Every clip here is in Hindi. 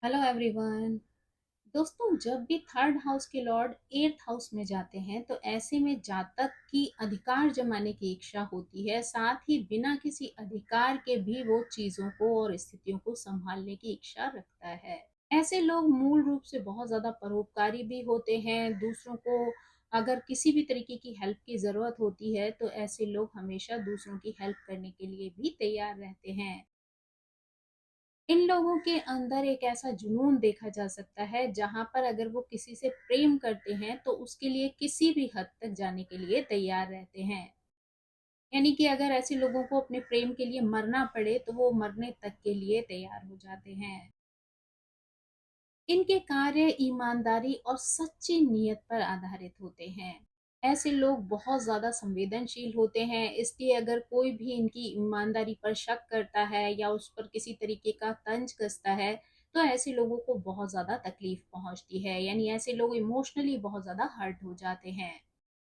Hello everyone. दोस्तों, जब भी थर्ड हाउस के लॉर्ड एट्थ हाउस में जाते हैं तो ऐसे में जातक की अधिकार जमाने की इच्छा होती है। साथ ही बिना किसी अधिकार के भी वो चीजों को और स्थितियों को संभालने की इच्छा रखता है। ऐसे लोग मूल रूप से बहुत ज्यादा परोपकारी भी होते हैं। दूसरों को अगर किसी भी तरीके की हेल्प की जरूरत होती है तो ऐसे लोग हमेशा दूसरों की हेल्प करने के लिए भी तैयार रहते हैं। इन लोगों के अंदर एक ऐसा जुनून देखा जा सकता है जहां पर अगर वो किसी से प्रेम करते हैं तो उसके लिए किसी भी हद तक जाने के लिए तैयार रहते हैं। यानी कि अगर ऐसे लोगों को अपने प्रेम के लिए मरना पड़े तो वो मरने तक के लिए तैयार हो जाते हैं। इनके कार्य ईमानदारी और सच्ची नीयत पर आधारित होते हैं। ऐसे लोग बहुत ज्यादा संवेदनशील होते हैं, इसलिए अगर कोई भी इनकी ईमानदारी पर शक करता है या उस पर किसी तरीके का तंज कसता है तो ऐसे लोगों को बहुत ज्यादा तकलीफ पहुंचती है। यानी ऐसे लोग इमोशनली बहुत ज्यादा हर्ट हो जाते हैं।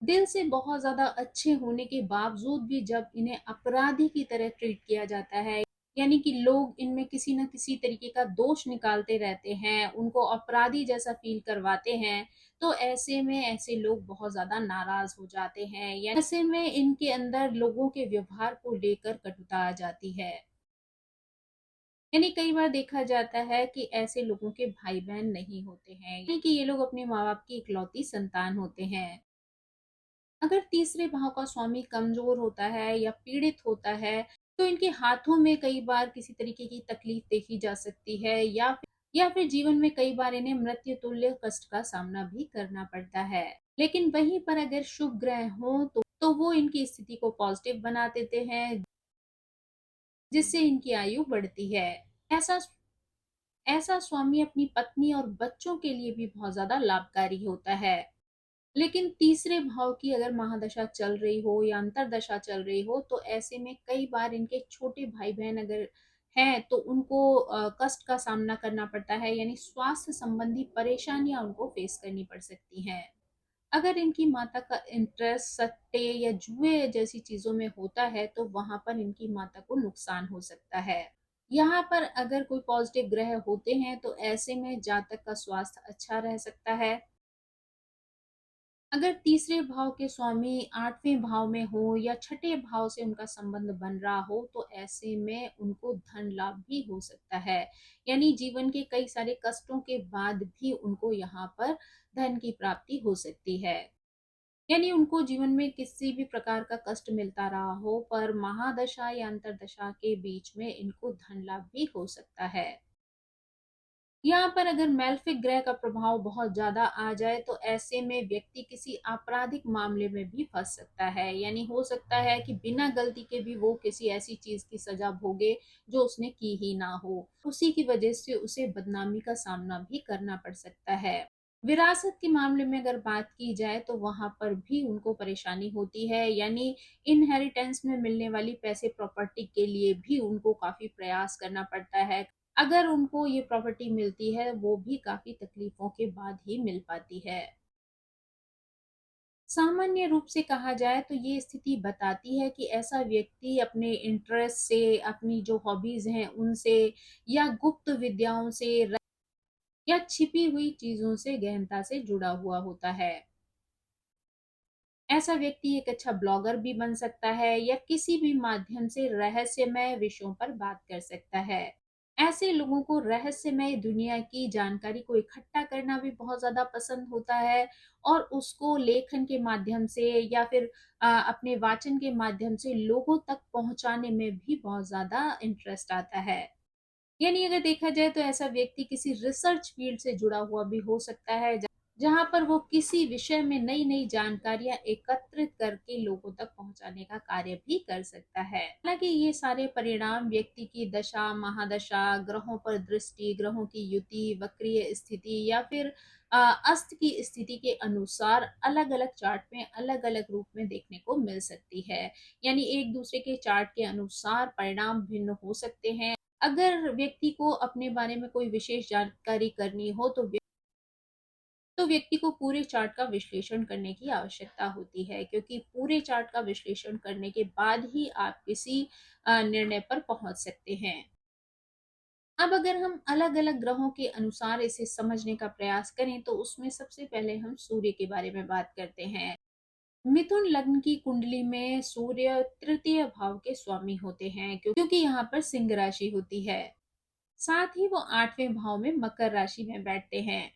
दिल से बहुत ज्यादा अच्छे होने के बावजूद भी जब इन्हें अपराधी की तरह ट्रीट किया जाता है, यानी कि लोग इनमें किसी न किसी तरीके का दोष निकालते रहते हैं, उनको अपराधी जैसा फील करवाते हैं, तो ऐसे में ऐसे लोग बहुत ज्यादा नाराज हो जाते हैं। या ऐसे में इनके अंदर लोगों के व्यवहार को लेकर कटुता आ जाती है। यानी कई बार देखा जाता है कि ऐसे लोगों के भाई बहन नहीं होते हैं, यानी कि ये लोग अपने माँ बाप की इकलौती संतान होते हैं। अगर तीसरे भाव का स्वामी कमजोर होता है या पीड़ित होता है तो इनके हाथों में कई बार किसी तरीके की तकलीफ देखी जा सकती है, या फिर जीवन में कई बार इन्हें मृत्यु तुल्य कष्ट का सामना भी करना पड़ता है। लेकिन वहीं पर अगर शुभ ग्रह हो तो वो इनकी स्थिति को पॉजिटिव बना देते हैं, जिससे इनकी आयु बढ़ती है। ऐसा ऐसा स्वामी अपनी पत्नी और बच्चों के लिए भी बहुत ज्यादा लाभकारी होता है। लेकिन तीसरे भाव की अगर महादशा चल रही हो या अंतरदशा चल रही हो तो ऐसे में कई बार इनके छोटे भाई बहन अगर हैं तो उनको कष्ट का सामना करना पड़ता है, यानी स्वास्थ्य संबंधी परेशानियां उनको फेस करनी पड़ सकती हैं। अगर इनकी माता का इंटरेस्ट सट्टे या जुए जैसी चीजों में होता है तो वहां पर इनकी माता को नुकसान हो सकता है। यहाँ पर अगर कोई पॉजिटिव ग्रह होते हैं तो ऐसे में जातक का स्वास्थ्य अच्छा रह सकता है। अगर तीसरे भाव के स्वामी आठवें भाव में हो या छठे भाव से उनका संबंध बन रहा हो तो ऐसे में उनको धन लाभ भी हो सकता है। यानी जीवन के कई सारे कष्टों के बाद भी उनको यहाँ पर धन की प्राप्ति हो सकती है। यानी उनको जीवन में किसी भी प्रकार का कष्ट मिलता रहा हो पर महादशा या अंतरदशा के बीच में इनको धन लाभ भी हो सकता है। यहाँ पर अगर मैल्फिक ग्रह का प्रभाव बहुत ज्यादा आ जाए तो ऐसे में व्यक्ति किसी आपराधिक मामले में भी फंस सकता है। यानी हो सकता है कि बिना गलती के भी वो किसी ऐसी चीज की सजा भोगे जो उसने की ही ना हो, उसी की वजह से उसे बदनामी का सामना भी करना पड़ सकता है। विरासत के मामले में अगर बात की जाए तो वहां पर भी उनको परेशानी होती है। यानी इनहेरिटेंस में मिलने वाली पैसे प्रॉपर्टी के लिए भी उनको काफी प्रयास करना पड़ता है। अगर उनको ये प्रॉपर्टी मिलती है वो भी काफी तकलीफों के बाद ही मिल पाती है। सामान्य रूप से कहा जाए तो ये स्थिति बताती है कि ऐसा व्यक्ति अपने इंटरेस्ट से, अपनी जो हॉबीज हैं उनसे, या गुप्त विद्याओं से या छिपी हुई चीजों से गहनता से जुड़ा हुआ होता है। ऐसा व्यक्ति एक अच्छा ब्लॉगर भी बन सकता है या किसी भी माध्यम से रहस्यमय विषयों पर बात कर सकता है। ऐसे लोगों को रहस्यमय दुनिया की जानकारी को इकट्ठा करना भी बहुत ज्यादा पसंद होता है और उसको लेखन के माध्यम से या फिर अपने वाचन के माध्यम से लोगों तक पहुंचाने में भी बहुत ज्यादा इंटरेस्ट आता है। यानी अगर देखा जाए तो ऐसा व्यक्ति किसी रिसर्च फील्ड से जुड़ा हुआ भी हो सकता है, जहां पर वो किसी विषय में नई नई जानकारियां एकत्रित करके लोगों तक पहुंचाने का कार्य भी कर सकता है। हालांकि ये सारे परिणाम व्यक्ति की दशा महादशा, ग्रहों पर दृष्टि, ग्रहों की युति, वक्रीय स्थिति या फिर अस्त की स्थिति के अनुसार अलग अलग चार्ट में अलग अलग रूप में देखने को मिल सकती है। यानी एक दूसरे के चार्ट के अनुसार परिणाम भिन्न हो सकते हैं। अगर व्यक्ति को अपने बारे में कोई विशेष जानकारी करनी हो तो व्यक्ति को पूरे चार्ट का विश्लेषण करने की आवश्यकता होती है, क्योंकि पूरे चार्ट का विश्लेषण करने के बाद ही आप किसी निर्णय पर पहुंच सकते हैं। अब अगर हम अलग-अलग ग्रहों के अनुसार इसे समझने का प्रयास करें तो उसमें सबसे पहले हम सूर्य के बारे में बात करते हैं। मिथुन लग्न की कुंडली में सूर्य तृतीय भाव के स्वामी होते हैं, क्योंकि यहाँ पर सिंह राशि होती है। साथ ही वो 8वें भाव में मकर राशि में बैठते हैं।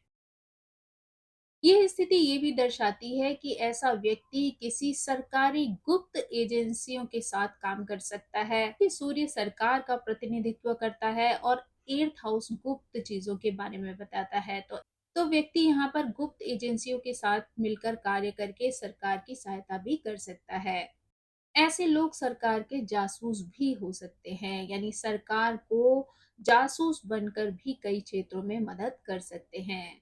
यह स्थिति ये भी दर्शाती है कि ऐसा व्यक्ति किसी सरकारी गुप्त एजेंसियों के साथ काम कर सकता है कि सूर्य सरकार का प्रतिनिधित्व करता है और 8th हाउस गुप्त चीजों के बारे में बताता है। तो व्यक्ति यहाँ पर गुप्त एजेंसियों के साथ मिलकर कार्य करके सरकार की सहायता भी कर सकता है। ऐसे लोग सरकार के जासूस भी हो सकते हैं, यानी सरकार को जासूस बनकर भी कई क्षेत्रों में मदद कर सकते हैं।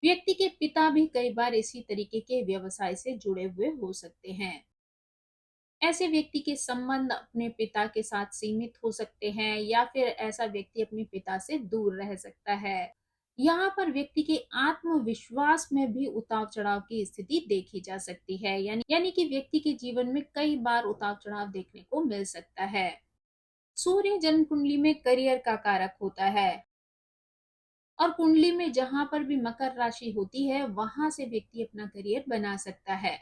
व्यक्ति के पिता भी कई बार इसी तरीके के व्यवसाय से जुड़े हुए हो सकते हैं। ऐसे व्यक्ति के संबंध अपने पिता के साथ सीमित हो सकते हैं या फिर ऐसा व्यक्ति अपने पिता से दूर रह सकता है। यहाँ पर व्यक्ति के आत्मविश्वास में भी उतार चढ़ाव की स्थिति देखी जा सकती है, यानी कि व्यक्ति के जीवन में कई बार उतार चढ़ाव देखने को मिल सकता है। सूर्य जन्म कुंडली में करियर का कारक होता है और कुंडली में जहां पर भी मकर राशि होती है वहां से व्यक्ति अपना करियर बना सकता है।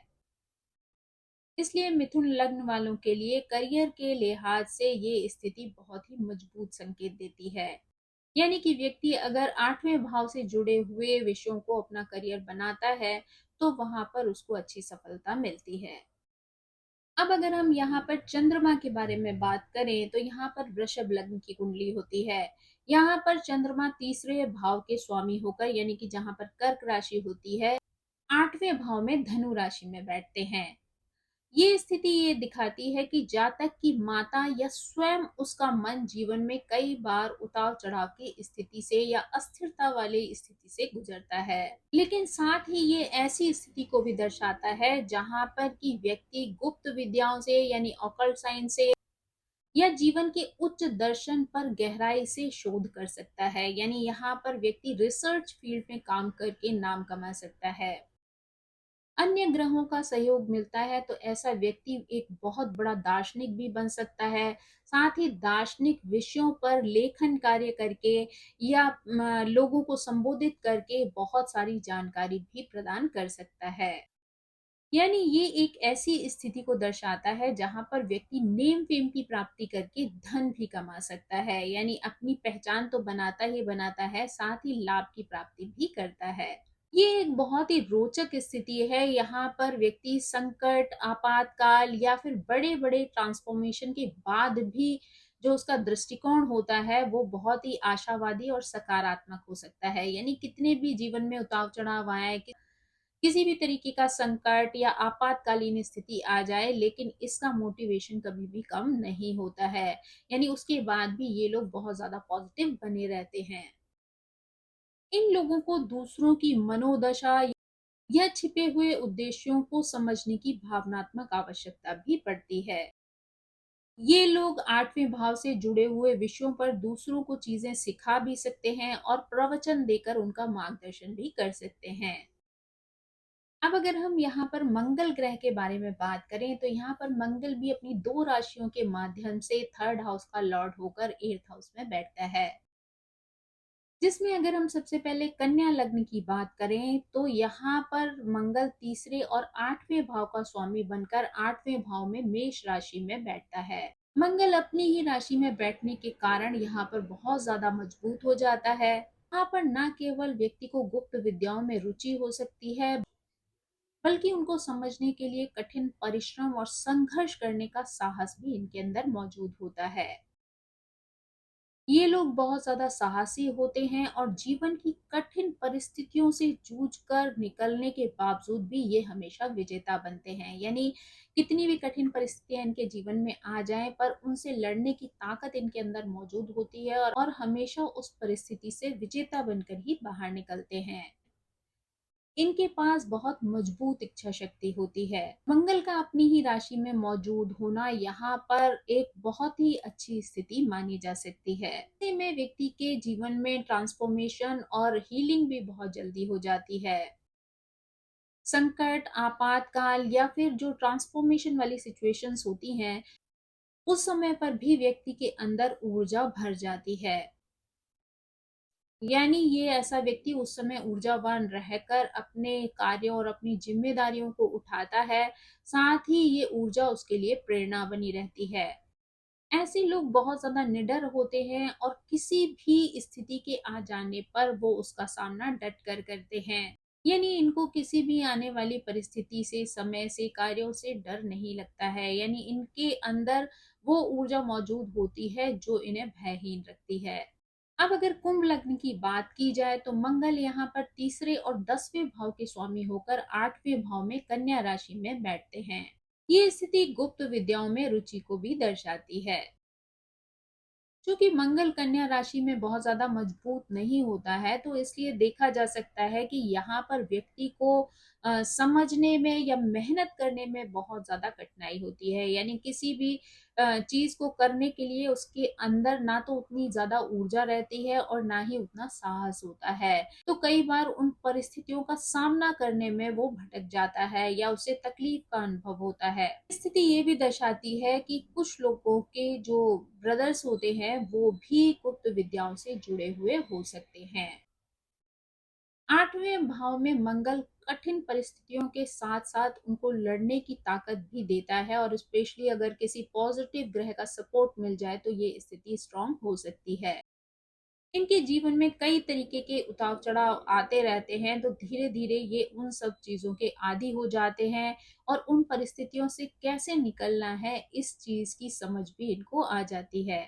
इसलिए मिथुन लग्न वालों के लिए करियर के लिहाज से ये स्थिति बहुत ही मजबूत संकेत देती है। यानी कि व्यक्ति अगर 8वें भाव से जुड़े हुए विषयों को अपना करियर बनाता है तो वहां पर उसको अच्छी सफलता मिलती है। अब अगर हम यहाँ पर चंद्रमा के बारे में बात करें तो यहाँ पर वृषभ लग्न की कुंडली होती है। यहाँ पर चंद्रमा तीसरे भाव के स्वामी होकर, यानी कि जहाँ पर कर्क राशि होती है, 8वें भाव में धनु राशि में बैठते हैं। ये स्थिति ये दिखाती है कि जातक की माता या स्वयं उसका मन जीवन में कई बार उतार चढ़ाव की स्थिति से या अस्थिरता वाली स्थिति से गुजरता है। लेकिन साथ ही ये ऐसी स्थिति को भी दर्शाता है जहां पर कि व्यक्ति गुप्त विद्याओं से, यानी ऑकल्ट साइंस से, या जीवन के उच्च दर्शन पर गहराई से शोध कर सकता है। यानी यहाँ पर व्यक्ति रिसर्च फील्ड में काम करके नाम कमा सकता है। अन्य ग्रहों का सहयोग मिलता है तो ऐसा व्यक्ति एक बहुत बड़ा दार्शनिक भी बन सकता है। साथ ही दार्शनिक विषयों पर लेखन कार्य करके या लोगों को संबोधित करके बहुत सारी जानकारी भी प्रदान कर सकता है। यानी ये एक ऐसी स्थिति को दर्शाता है जहां पर व्यक्ति नेम फेम की प्राप्ति करके धन भी कमा सकता है। यानी अपनी पहचान तो बनाता ही बनाता है, साथ ही लाभ की प्राप्ति भी करता है। ये एक बहुत ही रोचक स्थिति है। यहाँ पर व्यक्ति संकट, आपातकाल या फिर बड़े-बड़े ट्रांसफॉर्मेशन के बाद भी जो उसका दृष्टिकोण होता है वो बहुत ही आशावादी और सकारात्मक हो सकता है। यानी कितने भी जीवन में उतार-चढ़ाव आए, किसी भी तरीके का संकट या आपातकालीन स्थिति आ जाए, लेकिन इसका मोटिवेशन कभी भी कम नहीं होता है। यानी उसके बाद भी ये लोग बहुत ज़्यादा पॉजिटिव बने रहते हैं। इन लोगों को दूसरों की मनोदशा या छिपे हुए उद्देश्यों को समझने की भावनात्मक आवश्यकता भी पड़ती है। ये लोग 8वें भाव से जुड़े हुए विषयों पर दूसरों को चीजें सिखा भी सकते हैं और प्रवचन देकर उनका मार्गदर्शन भी कर सकते हैं। अब अगर हम यहाँ पर मंगल ग्रह के बारे में बात करें तो यहाँ पर मंगल भी अपनी 2 राशियों के माध्यम से 3rd हाउस का लॉर्ड होकर 8th हाउस में बैठता है। जिसमें अगर हम सबसे पहले कन्या लग्न की बात करें तो यहाँ पर मंगल तीसरे और 8वें भाव का स्वामी बनकर 8वें भाव में मेष राशि में बैठता है। मंगल अपनी ही राशि में बैठने के कारण यहाँ पर बहुत ज्यादा मजबूत हो जाता है। यहाँ पर न केवल व्यक्ति को गुप्त विद्याओं में रुचि हो सकती है, बल्कि उनको समझने के लिए कठिन परिश्रम और संघर्ष करने का साहस भी इनके अंदर मौजूद होता है। ये लोग बहुत ज़्यादा साहसी होते हैं और जीवन की कठिन परिस्थितियों से जूझकर निकलने के बावजूद भी ये हमेशा विजेता बनते हैं। यानी कितनी भी कठिन परिस्थितियां इनके जीवन में आ जाएं पर उनसे लड़ने की ताकत इनके अंदर मौजूद होती है और हमेशा उस परिस्थिति से विजेता बनकर ही बाहर निकलते हैं। इनके पास बहुत मजबूत इच्छा शक्ति होती है। मंगल का अपनी ही राशि में मौजूद होना यहाँ पर एक बहुत ही अच्छी स्थिति मानी जा सकती है। ऐसे में व्यक्ति के जीवन में ट्रांसफॉर्मेशन और हीलिंग भी बहुत जल्दी हो जाती है। संकट, आपातकाल या फिर जो ट्रांसफॉर्मेशन वाली सिचुएशंस होती हैं, उस समय पर भी व्यक्ति के अंदर ऊर्जा भर जाती है। यानी ये ऐसा व्यक्ति उस समय ऊर्जावान रहकर अपने कार्यों और अपनी ज़िम्मेदारियों को उठाता है, साथ ही ये ऊर्जा उसके लिए प्रेरणा बनी रहती है। ऐसे लोग बहुत ज़्यादा निडर होते हैं और किसी भी स्थिति के आ जाने पर वो उसका सामना डट कर करते हैं। यानी इनको किसी भी आने वाली परिस्थिति से, समय से, कार्यों से डर नहीं लगता है। यानी इनके अंदर वो ऊर्जा मौजूद होती है जो इन्हें भयहीन रखती है। अब अगर कुंभ लग्न की बात की जाए तो मंगल यहाँ पर तीसरे और 10वें भाव के स्वामी होकर 8वें भाव में कन्या राशि में बैठते हैं। ये स्थिति गुप्त विद्याओं में रुचि को भी दर्शाती है। चूँकि मंगल कन्या राशि में बहुत ज़्यादा मजबूत नहीं होता है, तो इसलिए देखा जा सकता है कि यहाँ पर व्यक्ति को समझने में या मेहनत करने में बहुत ज़्यादा कठिनाई होती है। यानी किसी भी चीज़ को करने के लिए उसके अंदर ना तो उतनी ज़्यादा ऊर्जा रहती है और ना ही उतना साहस होता है। तो कई बार उन परिस्थितियों का सामना करने में वो भटक जाता है या उसे तकलीफ का अनुभव होता है। स्थिति ये भी दर्शाती है कि कुछ लोगों के जो ब्रदर्स होते हैं वो भी गुप्त विद्याओं से जुड़े हुए हो सकते हैं। 8वें भाव में मंगल कठिन परिस्थितियों के साथ-साथ उनको लड़ने की ताकत भी देता है और स्पेशली अगर किसी पॉजिटिव ग्रह का सपोर्ट मिल जाए तो ये स्थिति स्ट्रांग हो सकती है। इनके जीवन में कई तरीके के उतार-चढ़ाव आते रहते हैं, तो धीरे-धीरे ये उन सब चीज़ों के आदी हो जाते हैं और उन परिस्थितियों से कैसे निकलना है, इस चीज़ की समझ भी इनको आ जाती है।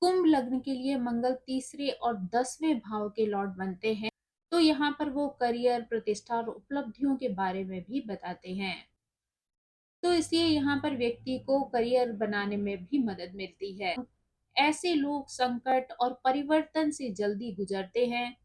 कुंभ लग्न के लिए मंगल तीसरे और 10वें भाव के लॉर्ड बनते हैं, तो यहाँ पर वो करियर, प्रतिष्ठा और उपलब्धियों के बारे में भी बताते हैं। तो इसलिए यहाँ पर व्यक्ति को करियर बनाने में भी मदद मिलती है। ऐसे लोग संकट और परिवर्तन से जल्दी गुजरते हैं,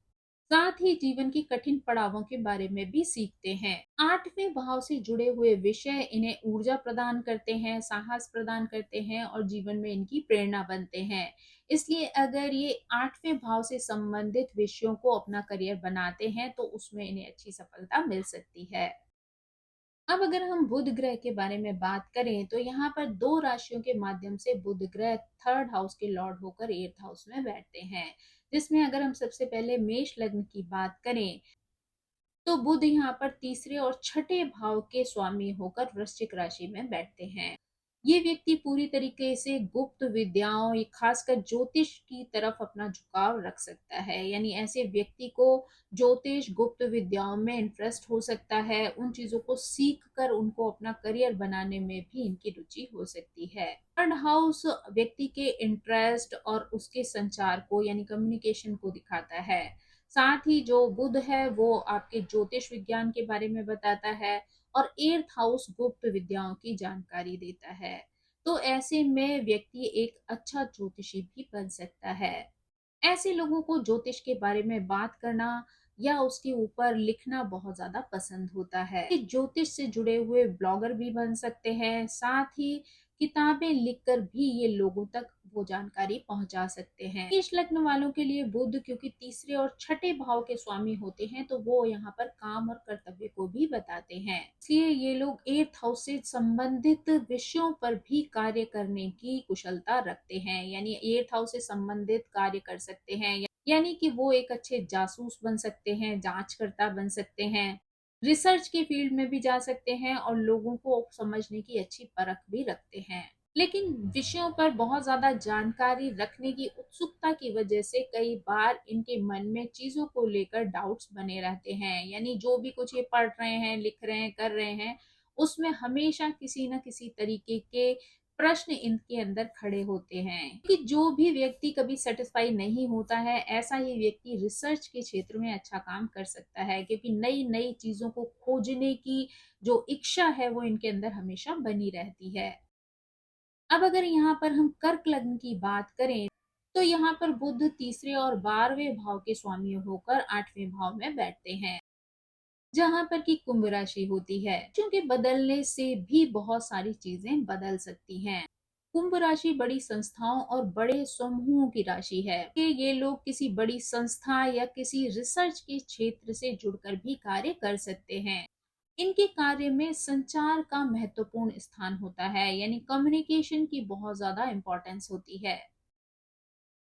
साथ ही जीवन की कठिन पड़ावों के बारे में भी सीखते हैं। 8वें भाव से जुड़े हुए विषय इन्हें ऊर्जा प्रदान करते हैं, साहस प्रदान करते हैं और जीवन में इनकी प्रेरणा बनते हैं। इसलिए अगर ये 8वें भाव से संबंधित विषयों को अपना करियर बनाते हैं, तो उसमें इन्हें अच्छी सफलता मिल सकती है। अब अगर हम बुध ग्रह के बारे में बात करें तो यहाँ पर 2 राशियों के माध्यम से बुध ग्रह 3rd हाउस के लॉर्ड होकर 8th हाउस में बैठते हैं। जिसमें अगर हम सबसे पहले मेष लग्न की बात करें तो बुध यहाँ पर तीसरे और छठे भाव के स्वामी होकर वृश्चिक राशि में बैठते हैं। ये व्यक्ति पूरी तरीके से गुप्त विद्याओं या खासकर ज्योतिष की तरफ अपना झुकाव रख सकता है। यानी ऐसे व्यक्ति को ज्योतिष गुप्त विद्याओं में इंटरेस्ट हो सकता है। उन चीजों को सीख कर उनको अपना करियर बनाने में भी इनकी रुचि हो सकती है। थर्ड हाउस व्यक्ति के इंटरेस्ट और उसके संचार को यानी कम्युनिकेशन को दिखाता है। साथ ही जो बुध है वो आपके ज्योतिष विज्ञान के बारे में बताता है और 8th हाउस गुप्त विद्याओं की जानकारी देता है। तो ऐसे में व्यक्ति एक अच्छा ज्योतिषी भी बन सकता है। ऐसे लोगों को ज्योतिष के बारे में बात करना या उसके ऊपर लिखना बहुत ज़्यादा पसंद होता है। ये ज्योतिष से जुड़े हुए ब्लॉगर भी बन सकते हैं, साथ ही किताबें लिखकर भी ये लोगों तक वो जानकारी पहुंचा सकते हैं। मेष लग्न वालों के लिए बुध क्योंकि तीसरे और छठे भाव के स्वामी होते हैं, तो वो यहाँ पर काम और कर्तव्य को भी बताते हैं। इसलिए ये लोग 8th हाउस से संबंधित विषयों पर भी कार्य करने की कुशलता रखते हैं। यानी 8th हाउस से संबंधित कार्य कर सकते हैं, यानी कि वो एक अच्छे जासूस बन सकते हैं, जांचकर्ता बन सकते हैं, रिसर्च के फील्ड में भी जा सकते हैं और लोगों को समझने की अच्छी परख भी रखते हैं। लेकिन विषयों पर बहुत ज़्यादा जानकारी रखने की उत्सुकता की वजह से कई बार इनके मन में चीज़ों को लेकर डाउट्स बने रहते हैं। यानी जो भी कुछ ये पढ़ रहे हैं, लिख रहे हैं, कर रहे हैं, उसमें हमेशा किसी न किसी तरीके के प्रश्न इनके अंदर खड़े होते हैं कि जो भी व्यक्ति कभी सेटिस्फाई नहीं होता है, ऐसा ही व्यक्ति रिसर्च के क्षेत्र में अच्छा काम कर सकता है क्योंकि नई-नई चीज़ों को खोजने की जो इच्छा है, वो इनके अंदर हमेशा बनी रहती है। अब अगर यहाँ पर हम कर्क लग्न की बात करें तो यहाँ पर बुध तीसरे और 12वें भाव के स्वामी होकर 8वें भाव में बैठते हैं, जहाँ पर कि कुंभ राशि होती है। क्योंकि बदलने से भी बहुत सारी चीजें बदल सकती हैं। कुंभ राशि बड़ी संस्थाओं और बड़े समूहों की राशि है कि ये लोग किसी बड़ी संस्था या किसी रिसर्च के क्षेत्र से जुड़कर भी कार्य कर सकते हैं। इनके कार्य में संचार का महत्वपूर्ण स्थान होता है, यानी कम्युनिकेशन की बहुत ज्यादा इम्पोर्टेंस होती है।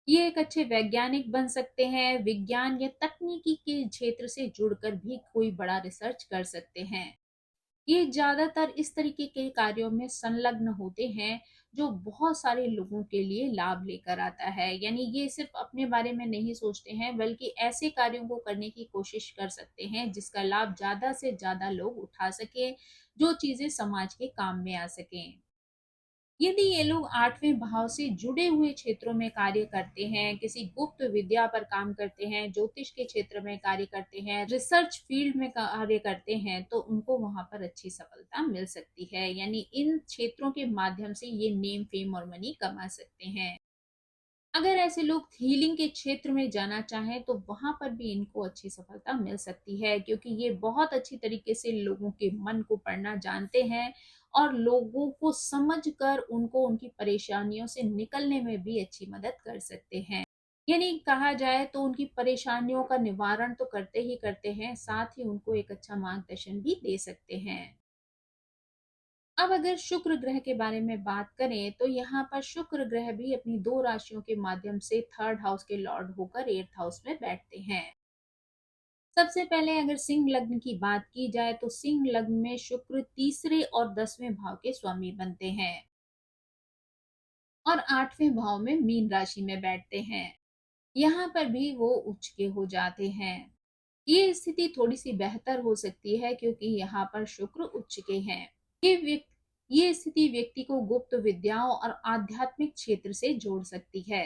ये एक अच्छे वैज्ञानिक बन सकते हैं, विज्ञान या तकनीकी के क्षेत्र से जुड़कर भी कोई बड़ा रिसर्च कर सकते हैं। ये ज़्यादातर इस तरीके के कार्यों में संलग्न होते हैं, जो बहुत सारे लोगों के लिए लाभ लेकर आता है। यानी ये सिर्फ़ अपने बारे में नहीं सोचते हैं, बल्कि ऐसे कार्यों को करने की कोशिश कर सकते हैं, जिसका लाभ ज़्यादा से ज़्यादा लोग उठा सकें, जो चीज़ें समाज के काम में आ सकें। यदि ये लोग 8वें भाव से जुड़े हुए क्षेत्रों में कार्य करते हैं, किसी गुप्त विद्या पर काम करते हैं, ज्योतिष के क्षेत्र में कार्य करते हैं, रिसर्च फील्ड में कार्य करते हैं, तो उनको वहाँ पर अच्छी सफलता मिल सकती है। यानी इन क्षेत्रों के माध्यम से ये नेम, फेम और मनी कमा सकते हैं। अगर ऐसे लोग हीलिंग के क्षेत्र में जाना चाहें तो वहाँ पर भी इनको अच्छी सफलता मिल सकती है, क्योंकि ये बहुत अच्छी तरीके से लोगों के मन को पढ़ना जानते हैं और लोगों को समझकर उनको उनकी परेशानियों से निकलने में भी अच्छी मदद कर सकते हैं। यानी कहा जाए तो उनकी परेशानियों का निवारण तो करते ही करते हैं, साथ ही उनको एक अच्छा मार्गदर्शन भी दे सकते हैं। अब अगर शुक्र ग्रह के बारे में बात करें तो यहाँ पर शुक्र ग्रह भी अपनी 2 राशियों के माध्यम से 3rd हाउस के लॉर्ड होकर 8th हाउस में बैठते हैं। सबसे पहले अगर सिंह लग्न की बात की जाए तो सिंह लग्न में शुक्र तीसरे और 10वें भाव के स्वामी बनते हैं और 8वें भाव में मीन राशि में बैठते हैं। यहाँ पर भी वो उच्च के हो जाते हैं। ये स्थिति थोड़ी-सी बेहतर हो सकती है, क्योंकि यहाँ पर शुक्र उच्च के हैं। ये स्थिति व्यक्ति को गुप्त विद्याओं और आध्यात्मिक क्षेत्र से जोड़ सकती है।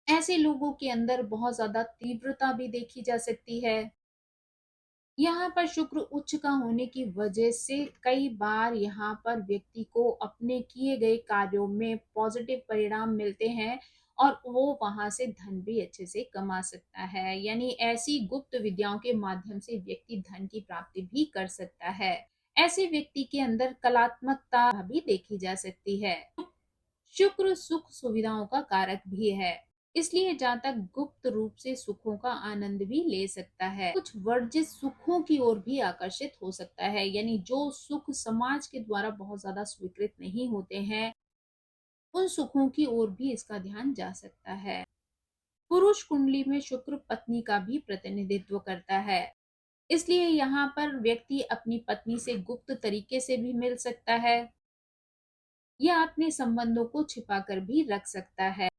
ऐसे लोगों के अंदर बहुत ज़्यादा तीव्रता भी देखी जा सकती है। यहाँ पर शुक्र उच्च का होने की वजह से कई बार यहाँ पर व्यक्ति को अपने किए गए कार्यों में पॉजिटिव परिणाम मिलते हैं और वो वहां से धन भी अच्छे से कमा सकता है। यानी ऐसी गुप्त विद्याओं के माध्यम से व्यक्ति धन की प्राप्ति भी कर सकता है। ऐसे व्यक्ति के अंदर कलात्मकता भी देखी जा सकती है। शुक्र सुख सुविधाओं का कारक भी है, इसलिए जहाँ तक गुप्त रूप से सुखों का आनंद भी ले सकता है, कुछ वर्जित सुखों की ओर भी आकर्षित हो सकता है। यानी जो सुख समाज के द्वारा बहुत ज्यादा स्वीकृत नहीं होते हैं, उन सुखों की ओर भी इसका ध्यान जा सकता है। पुरुष कुंडली में शुक्र पत्नी का भी प्रतिनिधित्व करता है, इसलिए यहाँ पर व्यक्ति अपनी पत्नी से गुप्त तरीके से भी मिल सकता है या अपने संबंधों को छिपाकर भी रख सकता है।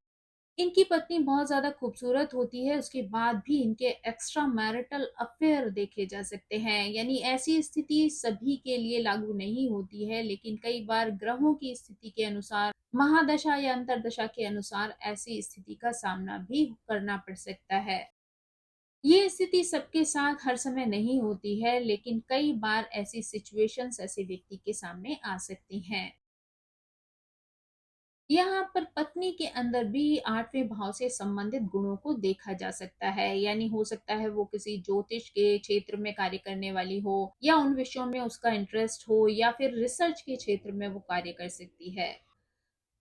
इनकी पत्नी बहुत ज़्यादा खूबसूरत होती है, उसके बाद भी इनके एक्स्ट्रा मैरिटल अफेयर देखे जा सकते हैं। यानी ऐसी स्थिति सभी के लिए लागू नहीं होती है, लेकिन कई बार ग्रहों की स्थिति के अनुसार, महादशा या अंतरदशा के अनुसार ऐसी स्थिति का सामना भी करना पड़ सकता है। ये स्थिति सबके साथ हर समय नहीं होती है, लेकिन कई बार ऐसी सिचुएशंस ऐसे व्यक्ति के सामने आ सकती हैं। यहाँ पर पत्नी के अंदर भी 8वें भाव से संबंधित गुणों को देखा जा सकता है। यानी हो सकता है वो किसी ज्योतिष के क्षेत्र में कार्य करने वाली हो या उन विषयों में उसका इंटरेस्ट हो या फिर रिसर्च के क्षेत्र में वो कार्य कर सकती है।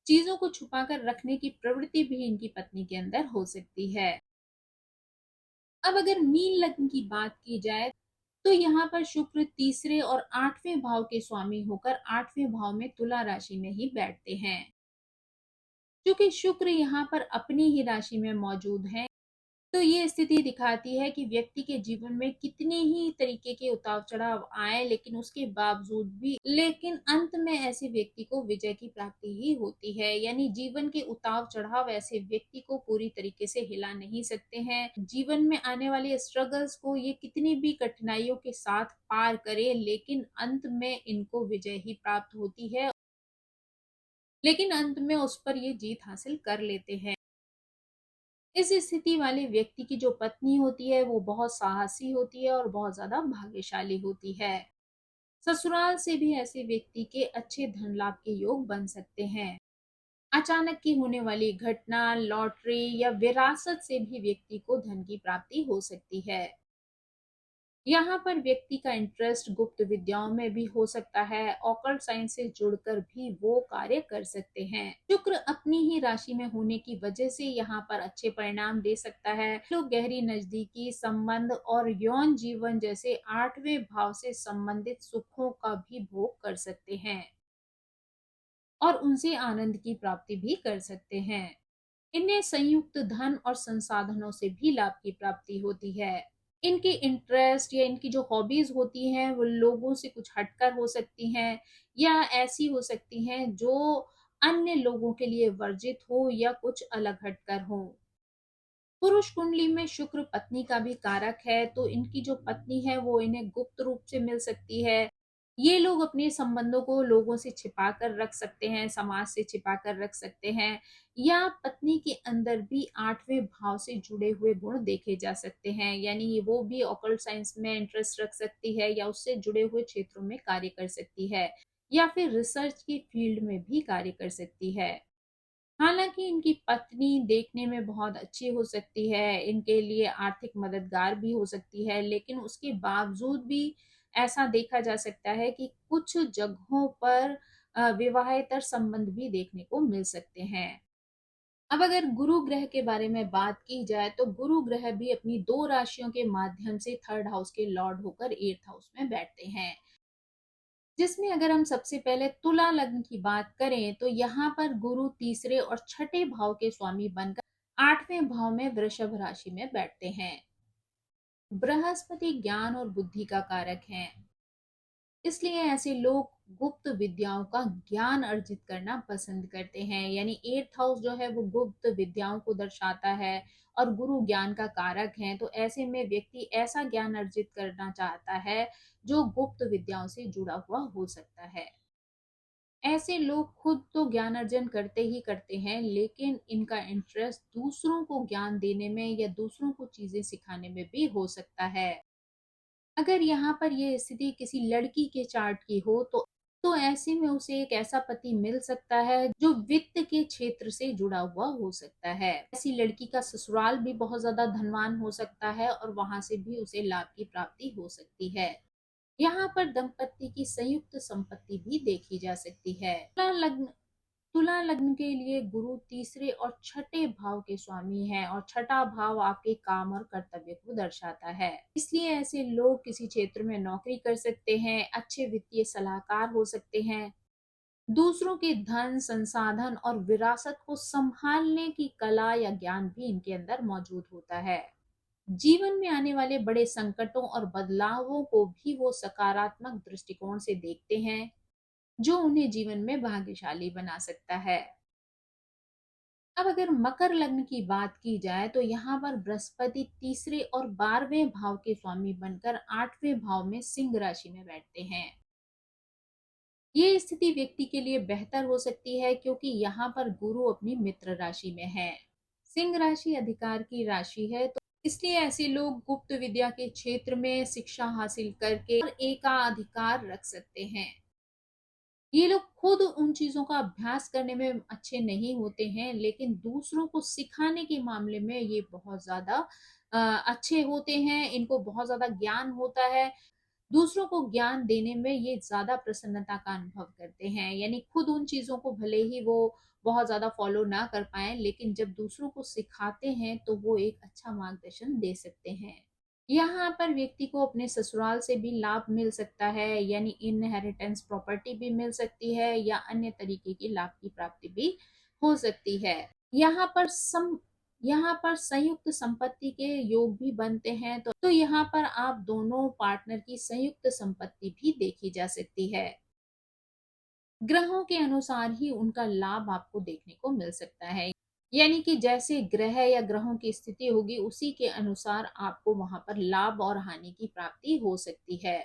चीजों को छुपाकर रखने की प्रवृत्ति भी इनकी पत्नी के अंदर हो सकती है। अब अगर मीन लग्न की बात की जाए तो यहाँ पर शुक्र तीसरे और 8वें भाव के स्वामी होकर 8वें भाव में तुला राशि में ही बैठते हैं। चूंकि शुक्र यहाँ पर अपनी ही राशि में मौजूद है, तो ये स्थिति दिखाती है कि व्यक्ति के जीवन में कितने ही तरीके के उतार चढ़ाव आए, लेकिन उसके बावजूद भी अंत में ऐसे व्यक्ति को विजय की प्राप्ति ही होती है। यानी जीवन के उतार चढ़ाव ऐसे व्यक्ति को पूरी तरीके से हिला नहीं सकते हैं। जीवन में आने वाले स्ट्रगल्स को ये कितनी भी कठिनाइयों के साथ पार करे, लेकिन अंत में इनको विजय ही प्राप्त होती है। लेकिन अंत में उस पर ये जीत हासिल कर लेते हैं। इस स्थिति वाले व्यक्ति की जो पत्नी होती है वो बहुत साहसी होती है और बहुत ज्यादा भाग्यशाली होती है। ससुराल से भी ऐसे व्यक्ति के अच्छे धन लाभ के योग बन सकते हैं। अचानक की होने वाली घटना, लॉटरी या विरासत से भी व्यक्ति को धन की प्राप्ति हो सकती है। यहाँ पर व्यक्ति का इंटरेस्ट गुप्त विद्याओं में भी हो सकता है, ऑकल्ट साइंस से जुड़कर भी वो कार्य कर सकते हैं। शुक्र अपनी ही राशि में होने की वजह से यहाँ पर अच्छे परिणाम दे सकता है। लोग गहरी नजदीकी संबंध और यौन जीवन जैसे 8वें भाव से संबंधित सुखों का भी भोग कर सकते हैं और उनसे आनंद की प्राप्ति भी कर सकते हैं। इन्हें संयुक्त धन और संसाधनों से भी लाभ की प्राप्ति होती है। इनके इंटरेस्ट या इनकी जो हॉबीज होती हैं वो लोगों से कुछ हटकर हो सकती हैं या ऐसी हो सकती हैं जो अन्य लोगों के लिए वर्जित हो या कुछ अलग हटकर हो। पुरुष कुंडली में शुक्र पत्नी का भी कारक है, तो इनकी जो पत्नी है वो इन्हें गुप्त रूप से मिल सकती है। ये लोग अपने संबंधों को लोगों से छिपा कर रख सकते हैं, समाज से छिपा कर रख सकते हैं, या पत्नी के अंदर भी 8वें भाव से जुड़े हुए गुण देखे जा सकते हैं। यानी ये वो भी ऑकल्ट साइंस में इंटरेस्ट रख सकती है या उससे जुड़े हुए क्षेत्रों में कार्य कर सकती है, या फिर रिसर्च की फील्ड में भी कार्य कर सकती है। हालाँकि इनकी पत्नी देखने में बहुत अच्छी हो सकती है, इनके लिए आर्थिक मददगार भी हो सकती है, लेकिन उसके बावजूद भी ऐसा देखा जा सकता है कि कुछ जगहों पर विवाहेतर संबंध भी देखने को मिल सकते हैं। अब अगर गुरु ग्रह के बारे में बात की जाए, तो गुरु ग्रह भी अपनी 2 राशियों के माध्यम से 3rd हाउस के लॉर्ड होकर 8th हाउस में बैठते हैं। जिसमें अगर हम सबसे पहले तुला लग्न की बात करें, तो यहाँ पर गुरु तीसरे और छठे भाव के स्वामी बनकर 8वें भाव में वृषभ राशि में बैठते हैं। बृहस्पति ज्ञान और बुद्धि का कारक है, इसलिए ऐसे लोग गुप्त विद्याओं का ज्ञान अर्जित करना पसंद करते हैं। यानी 8th हाउस जो है वो गुप्त विद्याओं को दर्शाता है और गुरु ज्ञान का कारक है, तो ऐसे में व्यक्ति ऐसा ज्ञान अर्जित करना चाहता है जो गुप्त विद्याओं से जुड़ा हुआ हो सकता है। ऐसे लोग खुद तो ज्ञान अर्जन करते ही करते हैं, लेकिन इनका इंटरेस्ट दूसरों को ज्ञान देने में या दूसरों को चीजें सिखाने में भी हो सकता है। अगर यहाँ पर ये स्थिति किसी लड़की के चार्ट की हो, तो ऐसे में उसे एक ऐसा पति मिल सकता है जो वित्त के क्षेत्र से जुड़ा हुआ हो सकता है। ऐसी लड़की का ससुराल भी बहुत ज्यादा धनवान हो सकता है और वहां से भी उसे लाभ की प्राप्ति हो सकती है। यहाँ पर दंपति की संयुक्त संपत्ति भी देखी जा सकती है। तुला लग्न के लिए गुरु तीसरे और छठे भाव के स्वामी हैं और छठा भाव आपके काम और कर्तव्य को दर्शाता है। इसलिए ऐसे लोग किसी क्षेत्र में नौकरी कर सकते हैं, अच्छे वित्तीय सलाहकार हो सकते हैं, दूसरों के धन संसाधन और विरासत को संभालने की कला या ज्ञान भी इनके अंदर मौजूद होता है। जीवन में आने वाले बड़े संकटों और बदलावों को भी वो सकारात्मक दृष्टिकोण से देखते हैं, जो उन्हें जीवन में भाग्यशाली बना सकता है। अब अगर मकर लग्न की बात की जाए, तो यहाँ पर बृहस्पति तीसरे और 12वें भाव के स्वामी बनकर 8वें भाव में सिंह राशि में बैठते हैं। ये स्थिति व्यक्ति के लिए बेहतर हो सकती है क्योंकि यहाँ पर गुरु अपनी मित्र राशि में है। सिंह राशि अधिकार की राशि है, तो इसलिए ऐसे लोग गुप्त विद्या के क्षेत्र में शिक्षा हासिल करके और एकाधिकार रख सकते हैं। ये लोग खुद उन चीज़ों का अभ्यास करने में अच्छे नहीं होते हैं, लेकिन दूसरों को सिखाने के मामले में ये बहुत ज़्यादा अच्छे होते हैं, इनको बहुत ज़्यादा ज्ञान होता है। दूसरों को ज्ञान देने में ये ज़्यादा प्रसन्नता का अनुभव करते हैं। यानी खुद उन चीज़ों को भले ही वो बहुत ज़्यादा फ़ॉलो ना कर पाएँ, लेकिन जब दूसरों को सिखाते हैं, तो वो एक अच्छा मार्गदर्शन दे सकते हैं। यहाँ पर व्यक्ति को अपने ससुराल से भी लाभ मिल सकता है, यानी इनहेरिटेंस प्रॉपर्टी भी मिल सकती है या अन्य तरीके की लाभ की प्राप्ति भी हो सकती है। यहाँ पर सम यहाँ पर संयुक्त संपत्ति के योग भी बनते हैं, तो यहाँ पर आप दोनों पार्टनर की संयुक्त संपत्ति भी देखी जा सकती है। ग्रहों के अनुसार ही उनका लाभ आपको देखने को मिल सकता है। यानी कि जैसे ग्रह या ग्रहों की स्थिति होगी, उसी के अनुसार आपको वहां पर लाभ और हानि की प्राप्ति हो सकती है।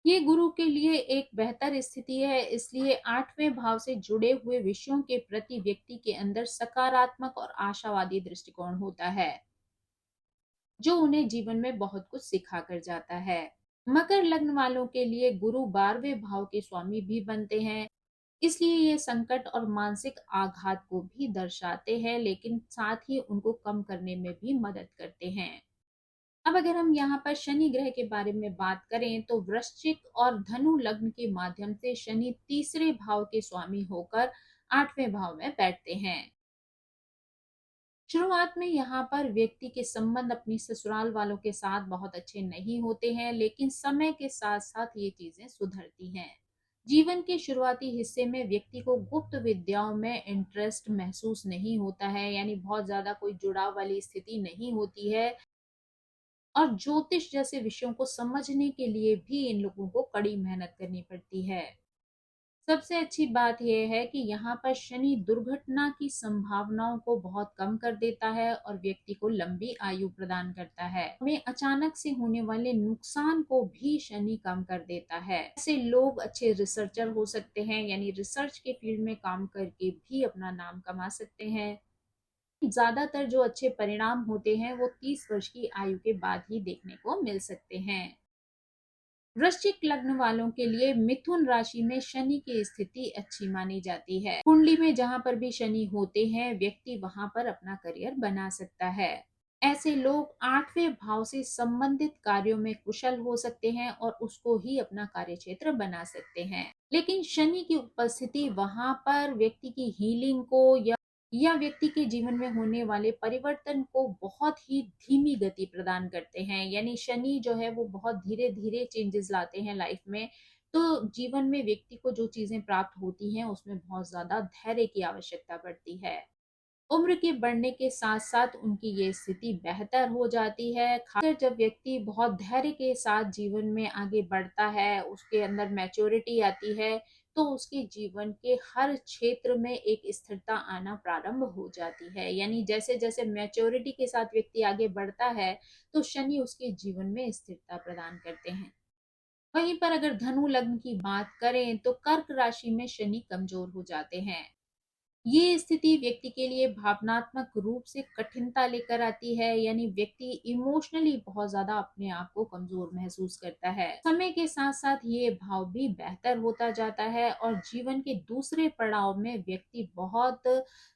ये गुरु के लिए एक बेहतर स्थिति है, इसलिए 8वें भाव से जुड़े हुए विषयों के प्रति व्यक्ति के अंदर सकारात्मक और आशावादी दृष्टिकोण होता है, जो उन्हें जीवन में बहुत कुछ सिखा कर जाता है। मकर लग्न वालों के लिए गुरु 12वें भाव के स्वामी भी बनते हैं, इसलिए ये संकट और मानसिक आघात को भी दर्शाते हैं, लेकिन साथ ही उनको कम करने में भी मदद करते हैं। अब अगर हम यहाँ पर शनि ग्रह के बारे में बात करें, तो वृश्चिक और धनु लग्न के माध्यम से शनि तीसरे भाव के स्वामी होकर 8वें भाव में बैठते हैं। शुरुआत में यहाँ पर व्यक्ति के संबंध अपनी ससुराल वालों के साथ बहुत अच्छे नहीं होते हैं, लेकिन समय के साथ साथ ये चीजें सुधरती हैं। जीवन के शुरुआती हिस्से में व्यक्ति को गुप्त विद्याओं में इंटरेस्ट महसूस नहीं होता है, यानी बहुत ज़्यादा कोई जुड़ाव वाली स्थिति नहीं होती है, और ज्योतिष जैसे विषयों को समझने के लिए भी इन लोगों को कड़ी मेहनत करनी पड़ती है। सबसे अच्छी बात यह है कि यहाँ पर शनि दुर्घटना की संभावनाओं को बहुत कम कर देता है और व्यक्ति को लंबी आयु प्रदान करता है। हमें अचानक से होने वाले नुकसान को भी शनि कम कर देता है। ऐसे लोग अच्छे रिसर्चर हो सकते हैं, यानी रिसर्च के फील्ड में काम करके भी अपना नाम कमा सकते हैं। ज्यादातर जो अच्छे परिणाम होते हैं वो 30 वर्ष की आयु के बाद ही देखने को मिल सकते हैं। वृश्चिक लग्न वालों के लिए मिथुन राशि में शनि की स्थिति अच्छी मानी जाती है। कुंडली में जहां पर भी शनि होते हैं, व्यक्ति वहां पर अपना करियर बना सकता है। ऐसे लोग 8वें भाव से संबंधित कार्यों में कुशल हो सकते हैं और उसको ही अपना कार्य क्षेत्र बना सकते हैं। लेकिन शनि की उपस्थिति वहां पर व्यक्ति की हीलिंग को या व्यक्ति के जीवन में होने वाले परिवर्तन को बहुत ही धीमी गति प्रदान करते हैं। यानी शनि जो है वो बहुत धीरे धीरे चेंजेस लाते हैं लाइफ में। तो जीवन में व्यक्ति को जो चीजें प्राप्त होती हैं उसमें बहुत ज्यादा धैर्य की आवश्यकता पड़ती है। उम्र के बढ़ने के साथ साथ उनकी ये स्थिति बेहतर हो जाती है, खासकर जब व्यक्ति बहुत धैर्य के साथ जीवन में आगे बढ़ता है, उसके अंदर मैच्योरिटी आती है, तो उसके जीवन के हर क्षेत्र में एक स्थिरता आना प्रारंभ हो जाती है। यानी जैसे जैसे मैच्योरिटी के साथ व्यक्ति आगे बढ़ता है, तो शनि उसके जीवन में स्थिरता प्रदान करते हैं। वहीं पर अगर धनु लग्न की बात करें तो कर्क राशि में शनि कमजोर हो जाते हैं। ये स्थिति व्यक्ति के लिए भावनात्मक रूप से कठिनता लेकर आती है, यानी व्यक्ति इमोशनली बहुत ज्यादा अपने आप को कमजोर महसूस करता है। समय के साथ साथ ये भाव भी बेहतर होता जाता है और जीवन के दूसरे पड़ाव में व्यक्ति बहुत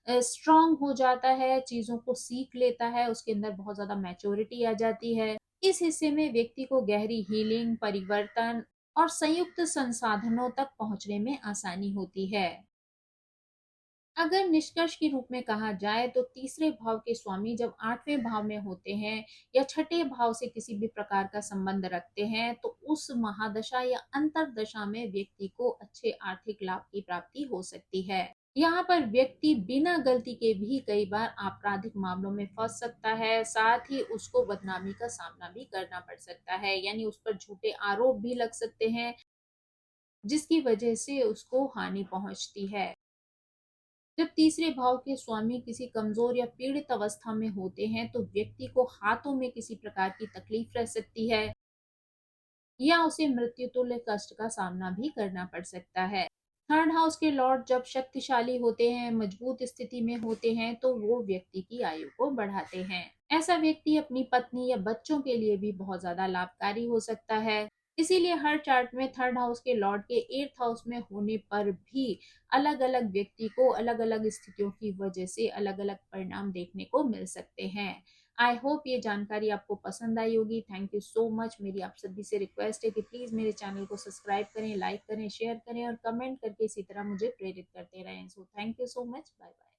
स्ट्रांग हो जाता है, चीजों को सीख लेता है, उसके अंदर बहुत ज्यादा मैच्योरिटी आ जाती है। इस हिस्से में व्यक्ति को गहरी हीलिंग, परिवर्तन और संयुक्त संसाधनों तक पहुंचने में आसानी होती है। अगर निष्कर्ष के रूप में कहा जाए तो तीसरे भाव के स्वामी जब 8वें भाव में होते हैं या छठे भाव से किसी भी प्रकार का संबंध रखते हैं, तो उस महादशा या अंतरदशा में व्यक्ति को अच्छे आर्थिक लाभ की प्राप्ति हो सकती है। यहाँ पर व्यक्ति बिना गलती के भी कई बार आपराधिक मामलों में फंस सकता है, साथ ही उसको बदनामी का सामना भी करना पड़ सकता है, यानी उस पर झूठे आरोप भी लग सकते हैं, जिसकी वजह से उसको हानि पहुंचती है। जब तीसरे भाव के स्वामी किसी कमजोर या पीड़ित अवस्था में होते हैं, तो व्यक्ति को हाथों में किसी प्रकार की तकलीफ रह सकती है या उसे मृत्यु तुल्य कष्ट का सामना भी करना पड़ सकता है। थर्ड हाउस के लॉर्ड जब शक्तिशाली होते हैं, मजबूत स्थिति में होते हैं, तो वो व्यक्ति की आयु को बढ़ाते हैं। ऐसा व्यक्ति अपनी पत्नी या बच्चों के लिए भी बहुत ज्यादा लाभकारी हो सकता है। इसीलिए हर चार्ट में थर्ड हाउस के लॉर्ड के 8th हाउस में होने पर भी अलग अलग व्यक्ति को अलग अलग स्थितियों की वजह से अलग अलग परिणाम देखने को मिल सकते हैं। आई होप ये जानकारी आपको पसंद आई होगी। Thank you so much. मेरी आप सभी से रिक्वेस्ट है कि प्लीज मेरे चैनल को सब्सक्राइब करें, लाइक करें, शेयर करें और कमेंट करके इसी तरह मुझे प्रेरित करते रहें। So thank you so much. Bye bye.